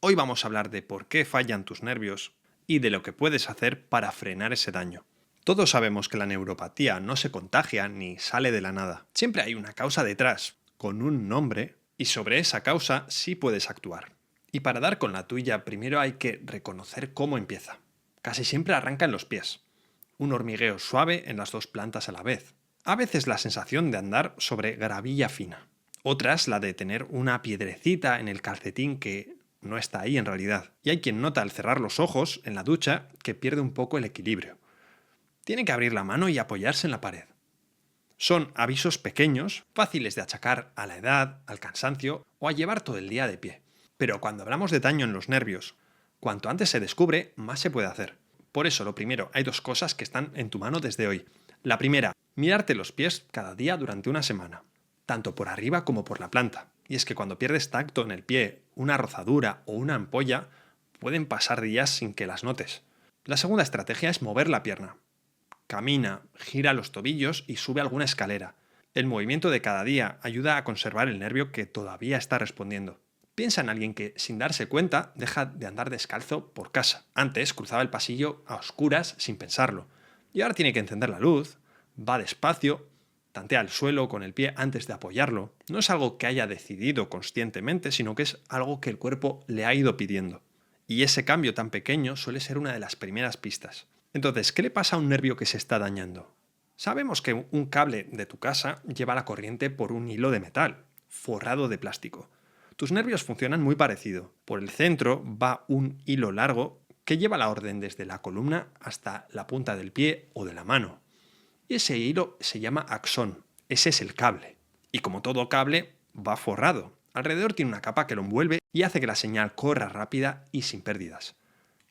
Hoy vamos a hablar de por qué fallan tus nervios y de lo que puedes hacer para frenar ese daño. Todos sabemos que la neuropatía no se contagia ni sale de la nada. Siempre hay una causa detrás, con un nombre, y sobre esa causa sí puedes actuar. Y para dar con la tuya, primero hay que reconocer cómo empieza. Casi siempre arranca en los pies. Un hormigueo suave en las dos plantas a la vez. A veces la sensación de andar sobre gravilla fina. Otras la de tener una piedrecita en el calcetín que no está ahí en realidad. Y hay quien nota al cerrar los ojos en la ducha que pierde un poco el equilibrio. Tiene que abrir la mano y apoyarse en la pared. Son avisos pequeños, fáciles de achacar a la edad, al cansancio o a llevar todo el día de pie. Pero cuando hablamos de daño en los nervios, cuanto antes se descubre, más se puede hacer. Por eso, lo primero, hay dos cosas que están en tu mano desde hoy. La primera, mirarte los pies cada día durante una semana, tanto por arriba como por la planta. Y es que cuando pierdes tacto en el pie, una rozadura o una ampolla, pueden pasar días sin que las notes. La segunda estrategia es mover la pierna. Camina, gira los tobillos y sube alguna escalera. El movimiento de cada día ayuda a conservar el nervio que todavía está respondiendo. Piensa en alguien que, sin darse cuenta, deja de andar descalzo por casa. Antes cruzaba el pasillo a oscuras sin pensarlo. Y ahora tiene que encender la luz, va despacio, tantea el suelo con el pie antes de apoyarlo. No es algo que haya decidido conscientemente, sino que es algo que el cuerpo le ha ido pidiendo. Y ese cambio tan pequeño suele ser una de las primeras pistas. Entonces, ¿qué le pasa a un nervio que se está dañando? Sabemos que un cable de tu casa lleva la corriente por un hilo de metal, forrado de plástico. Tus nervios funcionan muy parecido. Por el centro va un hilo largo que lleva la orden desde la columna hasta la punta del pie o de la mano. Y ese hilo se llama axón. Ese es el cable. Y como todo cable, va forrado. Alrededor tiene una capa que lo envuelve y hace que la señal corra rápida y sin pérdidas.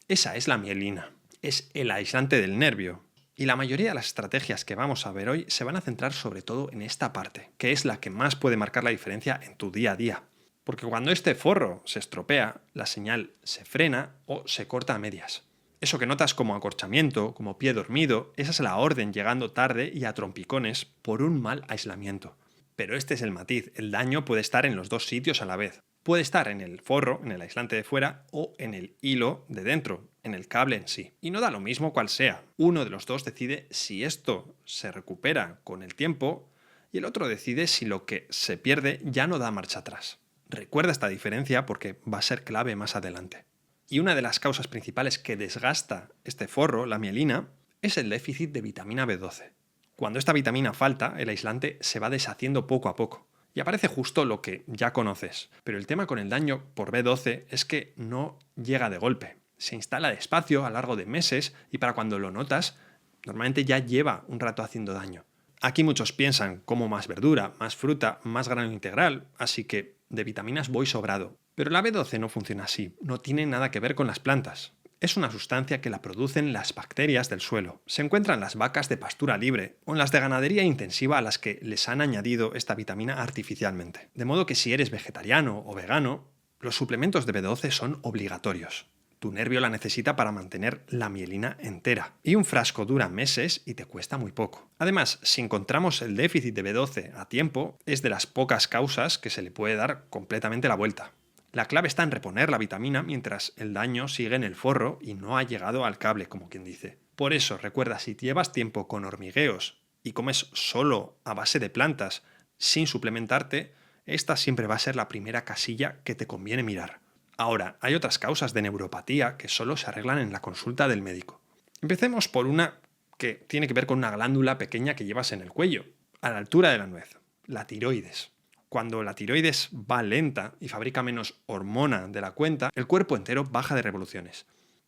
Esa es la mielina. Es el aislante del nervio. Y la mayoría de las estrategias que vamos a ver hoy se van a centrar sobre todo en esta parte, que es la que más puede marcar la diferencia en tu día a día. Porque cuando este forro se estropea, la señal se frena o se corta a medias. Eso que notas como acorchamiento, como pie dormido, esa es la orden llegando tarde y a trompicones por un mal aislamiento. Pero este es el matiz, el daño puede estar en los dos sitios a la vez. Puede estar en el forro, en el aislante de fuera, o en el hilo de dentro, en el cable en sí. Y no da lo mismo cuál sea. Uno de los dos decide si esto se recupera con el tiempo y el otro decide si lo que se pierde ya no da marcha atrás. Recuerda esta diferencia porque va a ser clave más adelante. Y una de las causas principales que desgasta este forro, la mielina, es el déficit de vitamina B12. Cuando esta vitamina falta, el aislante se va deshaciendo poco a poco. Y aparece justo lo que ya conoces. Pero el tema con el daño por B12 es que no llega de golpe. Se instala despacio a lo largo de meses y para cuando lo notas, normalmente ya lleva un rato haciendo daño. Aquí muchos piensan como más verdura, más fruta, más grano integral, así que de vitaminas voy sobrado. Pero la B12 no funciona así, no tiene nada que ver con las plantas. Es una sustancia que la producen las bacterias del suelo. Se encuentra en las vacas de pastura libre o en las de ganadería intensiva a las que les han añadido esta vitamina artificialmente. De modo que si eres vegetariano o vegano, los suplementos de B12 son obligatorios. Tu nervio la necesita para mantener la mielina entera. Y un frasco dura meses y te cuesta muy poco. Además, si encontramos el déficit de B12 a tiempo, es de las pocas causas que se le puede dar completamente la vuelta. La clave está en reponer la vitamina mientras el daño sigue en el forro y no ha llegado al cable, como quien dice. Por eso, recuerda, si llevas tiempo con hormigueos y comes solo a base de plantas sin suplementarte, esta siempre va a ser la primera casilla que te conviene mirar. Ahora, hay otras causas de neuropatía que solo se arreglan en la consulta del médico. Empecemos por una que tiene que ver con una glándula pequeña que llevas en el cuello, a la altura de la nuez, la tiroides. Cuando la tiroides va lenta y fabrica menos hormona de la cuenta, el cuerpo entero baja de revoluciones.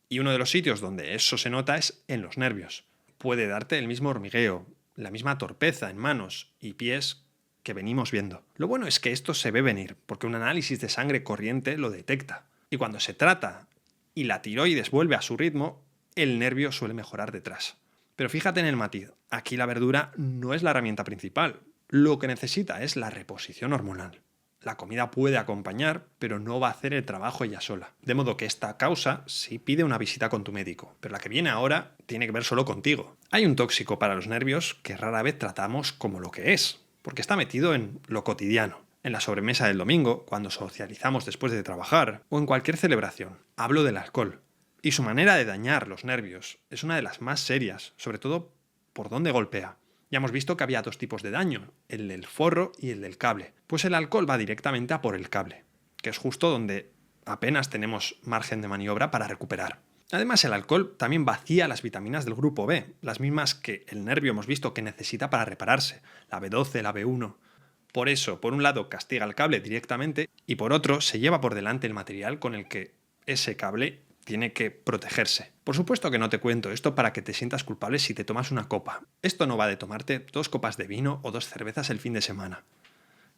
Y uno de los sitios donde eso se nota es en los nervios. Puede darte el mismo hormigueo, la misma torpeza en manos y pies que venimos viendo. Lo bueno es que esto se ve venir, porque un análisis de sangre corriente lo detecta. Y cuando se trata y la tiroides vuelve a su ritmo, el nervio suele mejorar detrás. Pero fíjate en el matiz, aquí la verdura no es la herramienta principal. Lo que necesita es la reposición hormonal. La comida puede acompañar, pero no va a hacer el trabajo ella sola. De modo que esta causa sí pide una visita con tu médico, pero la que viene ahora tiene que ver solo contigo. Hay un tóxico para los nervios que rara vez tratamos como lo que es, porque está metido en lo cotidiano. en la sobremesa del domingo, cuando socializamos después de trabajar, o en cualquier celebración. Hablo del alcohol. Y su manera de dañar los nervios es una de las más serias, sobre todo por dónde golpea. Ya hemos visto que había dos tipos de daño, el del forro y el del cable. Pues el alcohol va directamente a por el cable, que es justo donde apenas tenemos margen de maniobra para recuperar. Además, el alcohol también vacía las vitaminas del grupo B, las mismas que el nervio hemos visto que necesita para repararse, la B12, la B1. Por eso, por un lado, castiga el cable directamente y por otro, se lleva por delante el material con el que ese cable tiene que protegerse. Por supuesto que no te cuento esto para que te sientas culpable si te tomas una copa. Esto no va de tomarte 2 copas de vino o 2 cervezas el fin de semana.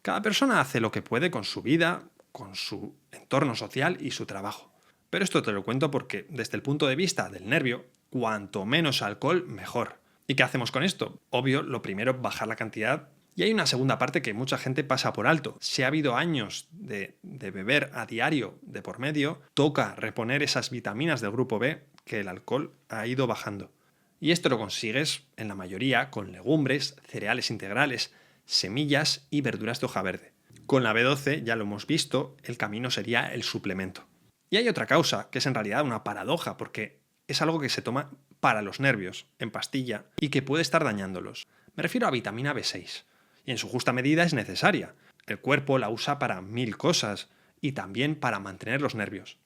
Cada persona hace lo que puede con su vida, con su entorno social y su trabajo. Pero esto te lo cuento porque, desde el punto de vista del nervio, cuanto menos alcohol, mejor. ¿Y qué hacemos con esto? Obvio, lo primero, bajar la cantidad. Y hay una segunda parte que mucha gente pasa por alto. Si ha habido años de beber a diario de por medio, toca reponer esas vitaminas del grupo B que el alcohol ha ido bajando. Y esto lo consigues, en la mayoría, con legumbres, cereales integrales, semillas y verduras de hoja verde. Con la B12, ya lo hemos visto, el camino sería el suplemento. Y hay otra causa, que es en realidad una paradoja, porque es algo que se toma para los nervios, en pastilla, y que puede estar dañándolos. Me refiero a vitamina B6. Y en su justa medida es necesaria. El cuerpo la usa para 1000 cosas y también para mantener los nervios.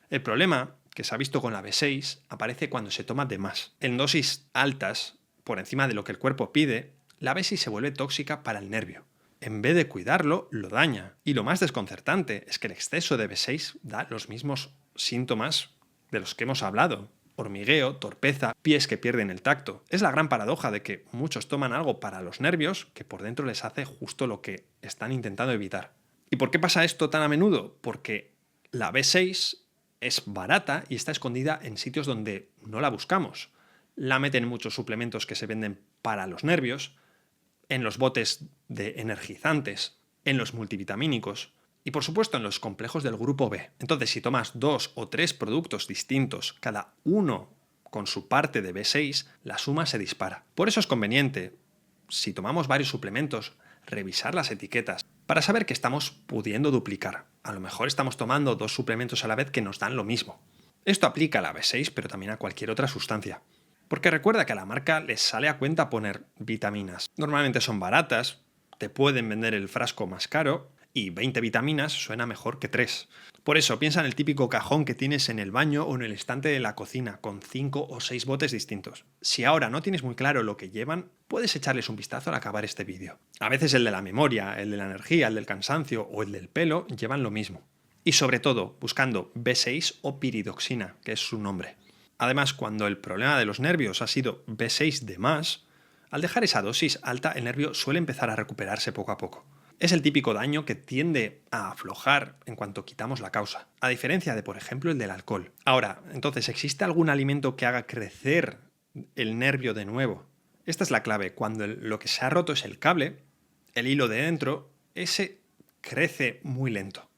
El problema, que se ha visto con la B6, aparece cuando se toma de más. En dosis altas, por encima de lo que el cuerpo pide, la B6 se vuelve tóxica para el nervio. En vez de cuidarlo, lo daña. Y lo más desconcertante es que el exceso de B6 da los mismos síntomas de los que hemos hablado. Hormigueo, torpeza, pies que pierden el tacto. Es la gran paradoja de que muchos toman algo para los nervios que por dentro les hace justo lo que están intentando evitar. ¿Y por qué pasa esto tan a menudo? Porque la B6 es barata y está escondida en sitios donde no la buscamos. La meten en muchos suplementos que se venden para los nervios, en los botes de energizantes, en los multivitamínicos y por supuesto en los complejos del grupo B. Entonces, si tomas 2 o 3 productos distintos, cada uno con su parte de B6, la suma se dispara. Por eso es conveniente, si tomamos varios suplementos, revisar las etiquetas para saber que estamos pudiendo duplicar. A lo mejor estamos tomando 2 suplementos a la vez que nos dan lo mismo. Esto aplica a la B6, pero también a cualquier otra sustancia. Porque recuerda que a la marca les sale a cuenta poner vitaminas. Normalmente son baratas, te pueden vender el frasco más caro y 20 vitaminas suena mejor que 3. Por eso piensa en el típico cajón que tienes en el baño o en el estante de la cocina con 5 o 6 botes distintos. Si ahora no tienes muy claro lo que llevan, puedes echarles un vistazo al acabar este vídeo. A veces el de la memoria, el de la energía, el del cansancio o el del pelo llevan lo mismo. Y sobre todo buscando B6 o piridoxina, que es su nombre. Además, cuando el problema de los nervios ha sido B6 de más, al dejar esa dosis alta el nervio suele empezar a recuperarse poco a poco. Es el típico daño que tiende a aflojar en cuanto quitamos la causa, a diferencia de, por ejemplo, el del alcohol. Ahora, entonces, ¿existe algún alimento que haga crecer el nervio de nuevo? Esta es la clave. Cuando lo que se ha roto es el cable, el hilo de dentro, ese crece muy lento,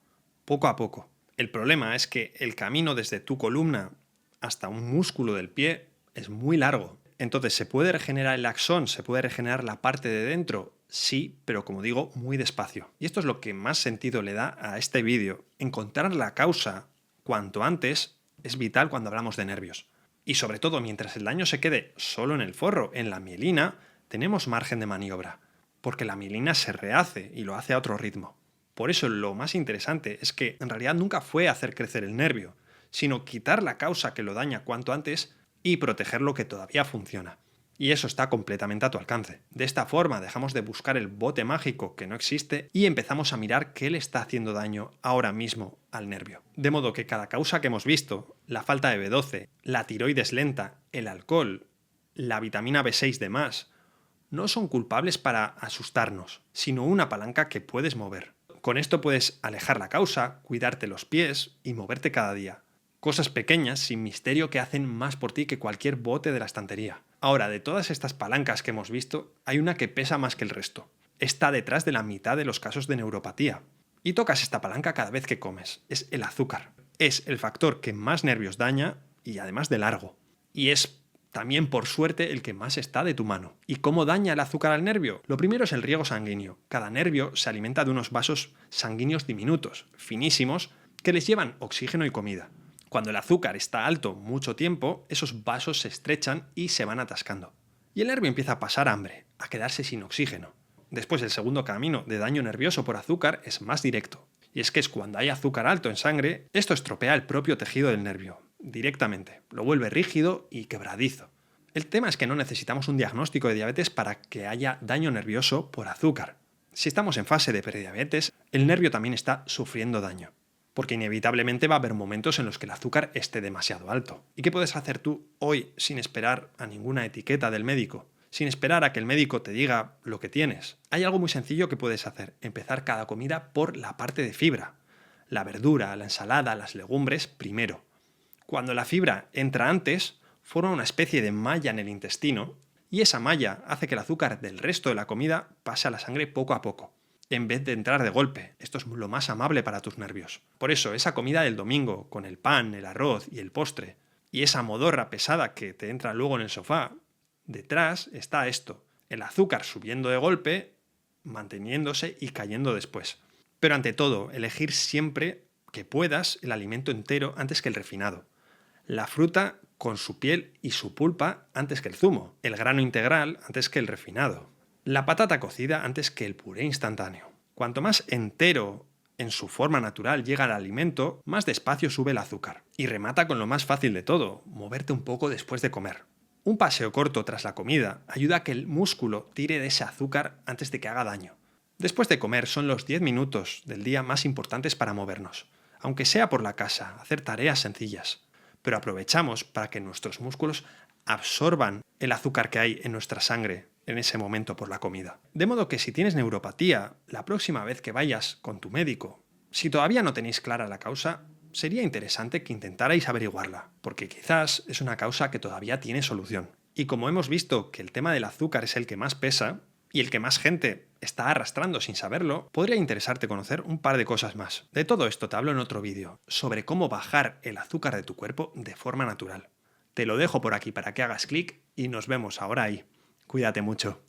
poco a poco. El problema es que el camino desde tu columna hasta un músculo del pie es muy largo. Entonces, ¿se puede regenerar el axón? ¿Se puede regenerar la parte de dentro? Sí, pero como digo, muy despacio. Y esto es lo que más sentido le da a este vídeo. Encontrar la causa cuanto antes es vital cuando hablamos de nervios. Y sobre todo, mientras el daño se quede solo en el forro, en la mielina, tenemos margen de maniobra. Porque la mielina se rehace y lo hace a otro ritmo. Por eso lo más interesante es que en realidad nunca fue hacer crecer el nervio, sino quitar la causa que lo daña cuanto antes y proteger lo que todavía funciona. Y eso está completamente a tu alcance. De esta forma dejamos de buscar el bote mágico que no existe y empezamos a mirar qué le está haciendo daño ahora mismo al nervio. De modo que cada causa que hemos visto, la falta de B12, la tiroides lenta, el alcohol, la vitamina B6 de más, no son culpables para asustarnos, sino una palanca que puedes mover. Con esto puedes alejar la causa, cuidarte los pies y moverte cada día. Cosas pequeñas, sin misterio, que hacen más por ti que cualquier bote de la estantería. Ahora, de todas estas palancas que hemos visto, hay una que pesa más que el resto. Está detrás de la mitad de los casos de neuropatía. Y tocas esta palanca cada vez que comes. Es el azúcar. Es el factor que más nervios daña y además de largo. Y es también por suerte el que más está de tu mano. ¿Y cómo daña el azúcar al nervio? Lo primero es el riego sanguíneo. Cada nervio se alimenta de unos vasos sanguíneos diminutos, finísimos, que les llevan oxígeno y comida. Cuando el azúcar está alto mucho tiempo, esos vasos se estrechan y se van atascando. Y el nervio empieza a pasar hambre, a quedarse sin oxígeno. Después, el segundo camino de daño nervioso por azúcar es más directo. Y es que es cuando hay azúcar alto en sangre, esto estropea el propio tejido del nervio, directamente. Lo vuelve rígido y quebradizo. El tema es que no necesitamos un diagnóstico de diabetes para que haya daño nervioso por azúcar. Si estamos en fase de prediabetes, el nervio también está sufriendo daño. Porque inevitablemente va a haber momentos en los que el azúcar esté demasiado alto. ¿Y qué puedes hacer tú hoy sin esperar a ninguna etiqueta del médico? Sin esperar a que el médico te diga lo que tienes. Hay algo muy sencillo que puedes hacer. Empezar cada comida por la parte de fibra. La verdura, la ensalada, las legumbres primero. Cuando la fibra entra antes, forma una especie de malla en el intestino y esa malla hace que el azúcar del resto de la comida pase a la sangre poco a poco, en vez de entrar de golpe. Esto es lo más amable para tus nervios. Por eso, esa comida del domingo, con el pan, el arroz y el postre, y esa modorra pesada que te entra luego en el sofá, detrás está esto, el azúcar subiendo de golpe, manteniéndose y cayendo después. Pero ante todo, elegir siempre que puedas el alimento entero antes que el refinado. La fruta con su piel y su pulpa antes que el zumo. El grano integral antes que el refinado. La patata cocida antes que el puré instantáneo. Cuanto más entero en su forma natural llega al alimento, más despacio sube el azúcar. Y remata con lo más fácil de todo, moverte un poco después de comer. Un paseo corto tras la comida ayuda a que el músculo tire de ese azúcar antes de que haga daño. Después de comer son los 10 minutos del día más importantes para movernos, aunque sea por la casa, hacer tareas sencillas. Pero aprovechamos para que nuestros músculos absorban el azúcar que hay en nuestra sangre en ese momento por la comida. De modo que si tienes neuropatía, la próxima vez que vayas con tu médico, si todavía no tenéis clara la causa, sería interesante que intentarais averiguarla, porque quizás es una causa que todavía tiene solución. Y como hemos visto que el tema del azúcar es el que más pesa, y el que más gente está arrastrando sin saberlo, podría interesarte conocer un par de cosas más. De todo esto te hablo en otro vídeo, sobre cómo bajar el azúcar de tu cuerpo de forma natural. Te lo dejo por aquí para que hagas clic y nos vemos ahora ahí. Cuídate mucho.